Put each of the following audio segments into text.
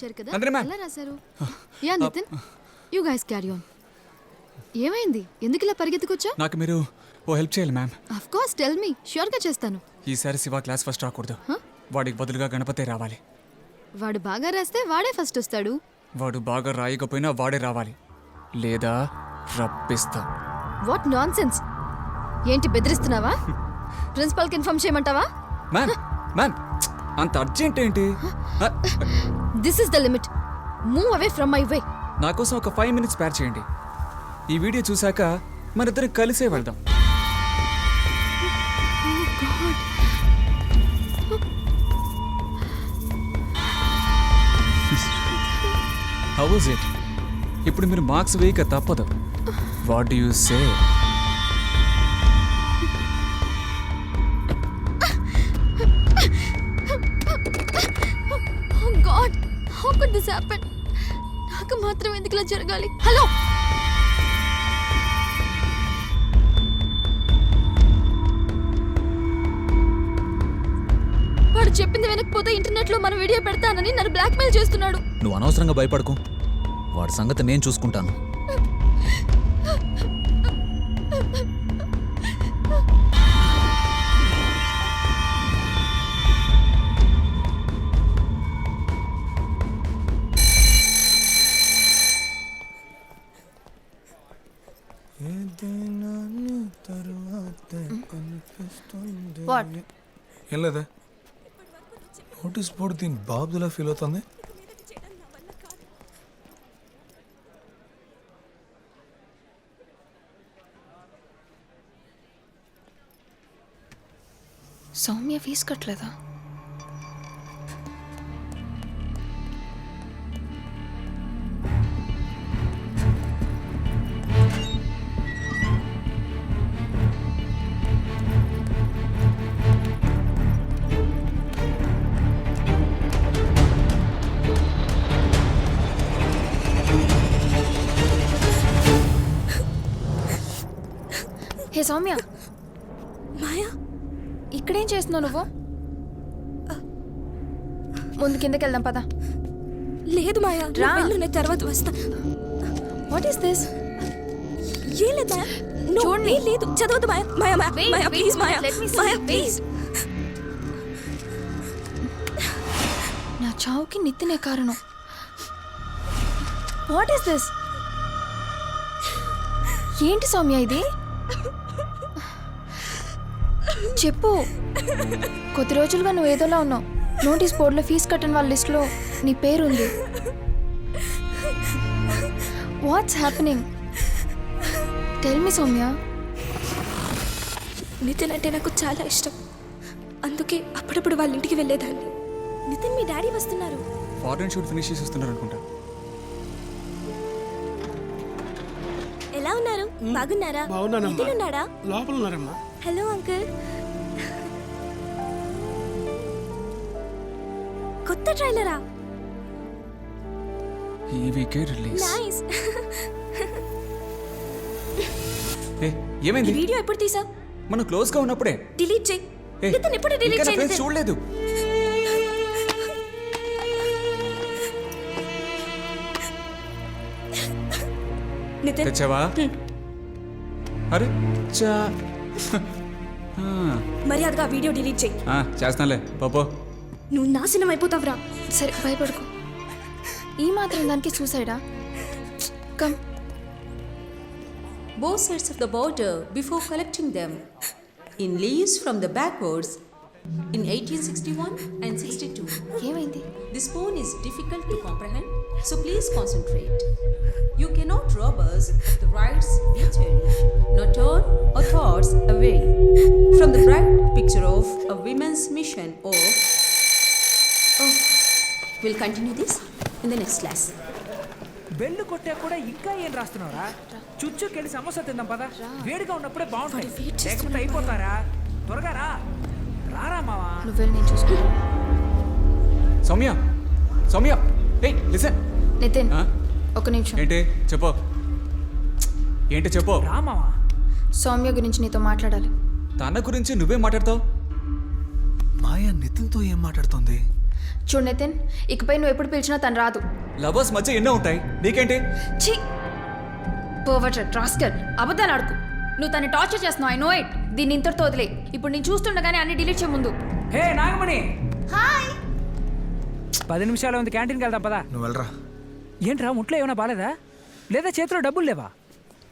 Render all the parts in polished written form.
ఎలా రాశారు? Yeah Nitin, you guys carry on. ఏమైంది? ఎందుకు ఇలా పరిగెత్తుకొచ్చా? నాకు మీరు ఓ హెల్ప్ చేయాలి ma'am. Of course, tell me. Sure గా చేస్తాను. ఈసారి శివ క్లాస్ ఫస్ట్ రాకూడదు. వాడికి బదులుగా గణపతే రావాలి. వాడు బాగా రాస్తే వాడే ఫస్ట్ వస్తాడు. వాడు బాగా రాయకపోయినా వాడే రావాలి, లేదా రప్పిస్తా. What nonsense! ఏంటి బెదిరిస్తున్నావా? ప్రిన్సిపల్ కి ఇన్ఫార్మ్ చేయమంటావా? మ్యామ్ మ్యామ్ అంత అర్జెంట్ ఏంటి? This is the limit. Move away from my way. నా కోసం ఒక 5 minutes స్పేర్ చేయండి. ఈ వీడియో చూసాక మనిద్దరం కలిసే వెళ్దాం. How was it? ఇప్పుడు మీరు మార్క్స్ వేయక తప్పదు. What do you say? Oh God, how could this happen? నాకు మాత్రం ఎందుకు ఇలా జరగాలి? హలో, వాడు చెప్పింది వినకపోతే ఇంటర్నెట్ లో మన వీడియో పెడతానని నన్ను బ్లాక్మెయిల్ చేస్తున్నాడు. నువ్వు అనవసరంగా భయపడకు, వాడి సంగతి నేను చూసుకుంటాను. వాట్? ఏం లేదా, నోటీస్ బోర్డు దీని బాబులా ఫీల్ అవుతుంది. సౌమ్య ఫీజు కట్టలేదా? హే సౌమ్య, మాయా, ఇక్కడేం చేస్తున్నావు నువ్వు? ముందు కిందకి వెళ్దాం పద. లేదు మాయా, రా. నేను తర్వాత వస్తా. What is this? ఏం లేదు మాయా, చూడండి. లేదు చదవద్దు మాయా. మాయా మాయా Wait, Maya wait, please Maya, let me see, Maya wait. Please. నా చావుకి నిత్యనే కారణం. What is this? ఏంటి సౌమ్య ఇది? చెప్పు. కొద్ది రోజులుగా నువ్వు ఏదోలా ఉన్నావు. నోటీస్ బోర్డులో ఫీజు కట్టిన వాళ్ళ లిస్టులో నీ పేరుంది. What's happening? Tell me Soumya. Nitin అంటే నాకు చాలా ఇష్టం, అందుకే అప్పుడప్పుడు వాళ్ళ ఇంటికి వెళ్ళేదాన్ని. నితిన్, మీ డాడీ వస్తున్నారు. ఫారెన్ షూట్ ఫినిష్ చేసి వస్తున్నారు అనుకుంటా. ఎలా ఉన్నారు? బాగున్నారా? బాగున్నానమ్మా. నితిన్ ఉన్నాడా? లోపల ఉన్నారమ్మా. Hello uncle. కొత్త ట్రైలరా? ఈ వీకే రిలీజ్. నైస్. ఏ ఏమైంది? వీడియో ఎప్పుడు తీసా? మనం క్లోజ్ గా ఉన్నప్పుడే. డిలీట్ చేయి. ఏ, నితిన్ ఎప్పుడు ఇంకా డిలీట్ నా చేయి? face చూడలేదు. నితిన్ తెచ్చావా? అరే చా. మర్యాదగా వీడియో డిలీట్ చేయి. చేస్తానులే పాపో. నువ్వు నాశనం అయిపోతావురా. సరే భయపడుకో. ఈ మాత్రం దానికి సూసైడా? Come. Both sides of the border before collecting them in leaves from the backwards in 1861 and 62. ఏమైంది? This poem is difficult to comprehend, so please concentrate. You cannot rob us of the rights we cherish, nor turn our thoughts away from the bright picture of a women's mission of... Oh, we'll continue this in the next class. Bell కొట్టా కూడా ఇంకా ఏం రాస్తున్నావురా? చుచ్చుకెళ్ళి సమోసా తిందాం పదా. వేడిగా ఉన్నప్పుడే బాగుంటాయి, లేకపోతే అయిపోతారా. త్వరగా రా. రారా మావా. నువ్వు వెళ్ళి నేను చూసుకో. సౌమ్య సౌమ్య, ఏయ్ లిసన్. నితిన్, ఒక నిమిషం. ఏంటి చెప్పు, ఏంటి చెప్పు. రా మావా. సౌమ్య గురించి నీతో మాట్లాడాలి. తన గురించి నువ్వే మాట్లాడతావు? మాయా నితిన్తో ఏం మాట్లాడుతోంది? చూడు నితిన్, ఇకపై నువ్వు ఎప్పుడు పిలిచినా తను రాదు. లవర్స్ మధ్య ఎన్నో ఉంటాయి, నీకేంటి? ఛీ, పర్వర్టెడ్ రాస్కల్, అబద్ధాలు ఆడుకు. నువ్వు తను టార్చర్ చేస్తున్నావు, ఐ నో ఇట్. దీన్ని ఇంతటితో వదిలే. ఇప్పుడు నేను చూస్తుండగానే అన్ని డిలీట్ చేయ ముందు. హే నాగమణి, 10 నిమిషాలు ఉంది, క్యాంటీన్కి వెళ్దాం పదా. నువ్వు వెళ్ళరా. ఏంట్రా ముట్లో ఏమైనా బాలేదా, లేదా చేతిలో డబ్బులు లేవా?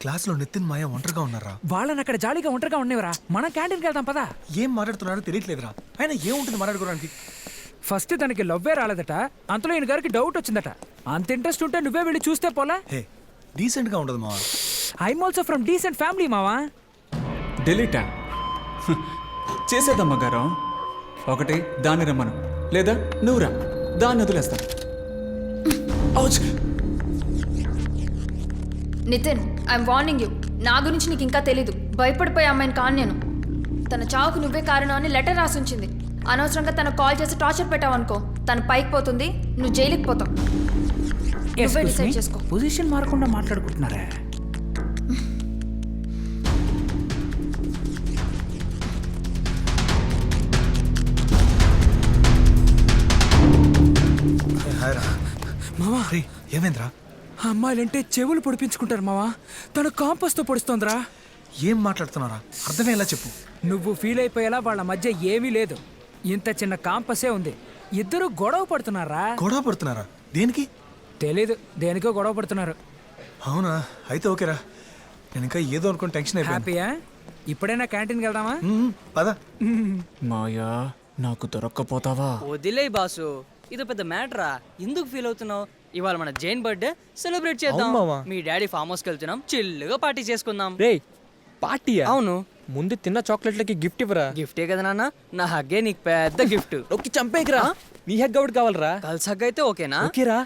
క్లాస్లో నితిన్ మాయ ఒంటరిగా ఉన్నారా? వాళ్ళని అక్కడ జాలీగా ఒంటరిగా ఉండేవరా, మనం క్యాంటీన్కి వెళ్దాం పదా. ఏం మాట్లాడుతున్నారో తెలియట్లేదురా. ఆయన ఏముంటుంది మాట్లాడుకోవడానికి? ఫస్ట్ తనకి లవ్వే రాలేదట, అంతలో ఈయన గారికి డౌట్ వచ్చిందట. అంత ఇంట్రెస్ట్ ఉంటే నువ్వే వెళ్ళి చూస్తే పోలా? హే, డీసెంట్గా ఉండదు మావా. I'm also from decent family మావా. డిలీటా? చేసేద్దాం బంగారం. ఒకటి దాన్ని రమ్మను, లేదా నువ్వు రా, దాన్ని వదిలేస్తా. Nitin, I'm warning you. నా గురించి నీకు ఇంకా తెలీదు. భయపడిపోయే అమ్మాయిని కాను నేను. తన చావుకు నువ్వే కారణం అని లెటర్ రాసి ఉంచింది. అనవసరంగా తనకు కాల్ చేసి టార్చర్ పెట్టావనుకో, తను పైకి పోతుంది, నువ్వు జైలుకి పోతావు. నువ్వే డిసైడ్ చేసుకో. పొజిషన్ మారకుండా మాట్లాడుకుంటున్నారా? మావా, రే ఏమైందిరా? అమ్మాయిలంటే చెవులు పొడిపించుకుంటారు మావా, తను కాంపస్తో పొడుస్తోందిరా. ఏం మాట్లాడుతున్నారా? అర్థమయ్యేలా చెప్పు. నువ్వు ఫీల్ అయిపోయేలా వాళ్ళ మధ్య ఏమీ లేదు, ఇంత చిన్న కాంపసే ఉంది. ఇద్దరు గొడవ పడుతున్నారా? గొడవ పడుతున్నారా? దేనికి? తెలీదు, దేనికో గొడవ పడుతున్నారు. అవునా? అయితే ఓకేరా. నేను ఇంకా ఏదో అనుకుని టెన్షన్ అయిపోయాను. హ్యాపీయా? ఇప్పుడైనా క్యాంటీన్కి వెళ్దామా? పద. మాయా, నాకు దొరక్కపోతావా? వదిలే బాసు, ఇది పెద్ద మ్యాటరా. ఎందుకు ఫీల్ అవుతున్నావు? ఇవాళ మన జైన్ బర్త్డే సెలబ్రేట్ చేద్దాం. మీ డాడీ ఫామ్ హౌస్కి వెళ్తున్నాం, చిల్లుగా పార్టీ చేసుకుందాం. రే పార్టీయా? అవును. ముందు తిన్న చాక్లెట్లకి గిఫ్ట్ ఇవ్వరా? గిఫ్టే కదా నాన్న, నా హగ్గే నీకు పెద్ద గిఫ్ట్. నొక్కి చంపేకిరా. నీ హగ్ ఒకటి కావాలరా? కలిసి హగ్ అయితే ఓకేనా? ఓకేరా.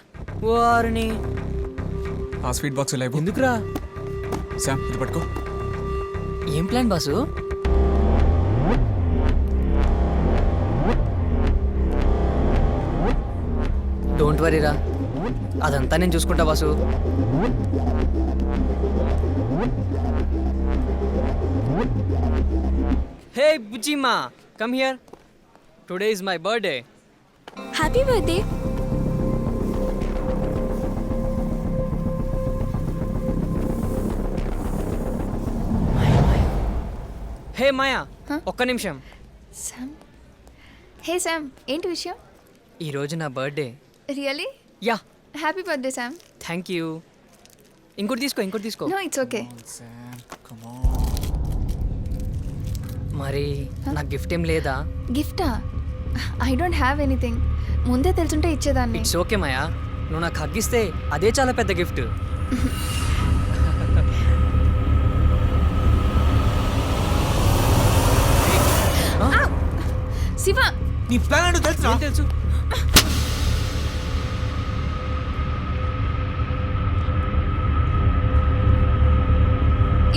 వారిని ఆ స్వీట్ బాక్స్ లేవు. ఎందుకురా? శామ్, ఇది పట్టుకో. ఏం ప్లాన్ బాసు? డోంట్ వరీరా, అదంతా నేను చూసుకుంటా బాసు. హే బుజ్జిమా, come here. Today is my birthday. Happy birthday. Hey Maya, ఒక్క నిమిషం. శామ్, హే శామ్, ఏంటి విషయం? ఈరోజు నా birthday. Really? Ya. Happy birthday Sam. Thank you. ఇంకోటి తీసుకో, ఇంకోటి తీసుకో. No, it's okay. మరి నాకు గిఫ్ట్ ఏం లేదా? గిఫ్టా? I don't have anything. ముందే తెలుసుంటే ఇచ్చేదాన్ని. ఇట్స్ ఓకే మాయా, నువ్వు నాకు హగ్గిస్తే అదే చాలా పెద్ద గిఫ్ట్. శివ, నీ ప్లాన్ ఏంటో తెలుసా? ఏం తెలుసు?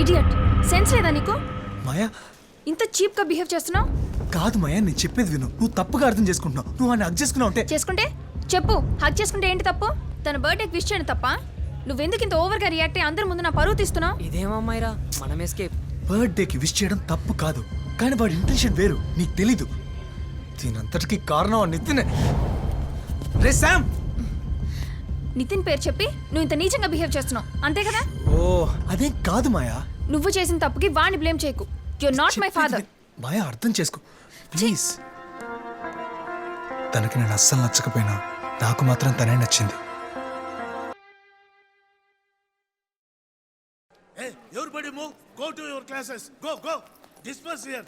ఇడియట్, సెన్స్ లేదా నీకు? మాయా, ఇంత చీప్ గా బిహేవ్ చేస్తున్నావు. కాదు మాయా, నేను చెప్పేది విను. నువ్వు తప్పుగా అర్థం చేసుకుంటున్నావు. నువ్వు ఆయన హగ్ చేసుకున్నావు అంటే. చేసుకుంటే చెప్పు, హక్ చేసుకుంటే ఏంటి తప్పు? తన బర్త్డేకి విష్ చేయను తప్ప? నువ్వెందుకు ఇంత ఓవర్గా రియాక్ట్ అయ్యి అందరి ముందు నా పరువు తీస్తున్నావు? ఇదేమమ్మాయిరా, మనం ఎస్కేప్. బర్త్డేకి విష్ చేయడం తప్పు కాదు, కానీ వాడి ఇంటెన్షన్ వేరు, నీకు తెలీదు. దీనంతటికి కారణం ఆ నితినే. రే శామ్! నితిన్ పేరు చెప్పి నువ్వు ఇంత నీచంగా బిహేవ్ చేస్తున్నావు, అంతే కదా? ఓ అదేం కాదు మాయా. నువ్వు చేసిన తప్పుకి వాడిని బ్లేమ్ చేయకు. You're not my father. Maya, అర్థం చేసుకో ప్లీజ్. తనకి నేను అస్సలు నచ్చకపోయినా నాకు మాత్రం తనే నచ్చింది. Everybody move. Go to your classes. Go, go. Disperse here.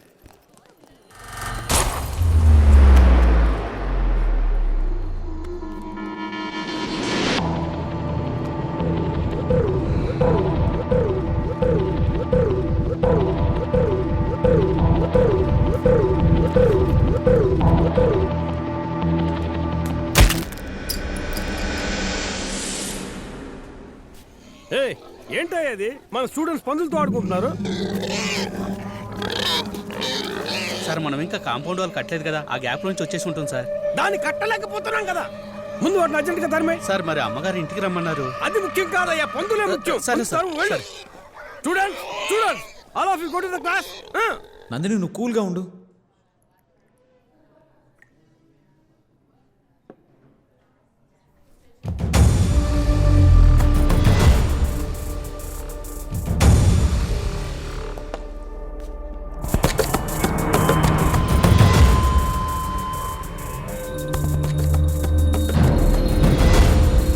ఏంటయ్యేది? మన స్టూడెంట్స్ పందులతో ఆడుకుంటున్నారు. సార్, మనం ఇంకా కాంపౌండ్ వాళ్ళు కట్టలేదు కదా, ఆ గ్యాప్ నుంచి వచ్చేసి ఉంటుంది సార్. దాన్ని కట్టలేకపోతున్నాం కదా. ముందు వాటిని అర్జెంట్ గా తరిమే. సార్, మరి అమ్మగారు ఇంటికి రమ్మన్నారు. అది ముఖ్యం కాదయ్యా, పందులే ముఖ్యం. సరే sir. Students, students, all of you go to the class. Nandini, నువ్వు కూల్గా ఉండు.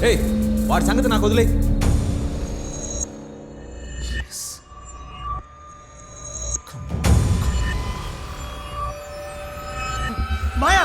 హే వాడి సంగతి నాకు వదిలే. మాయా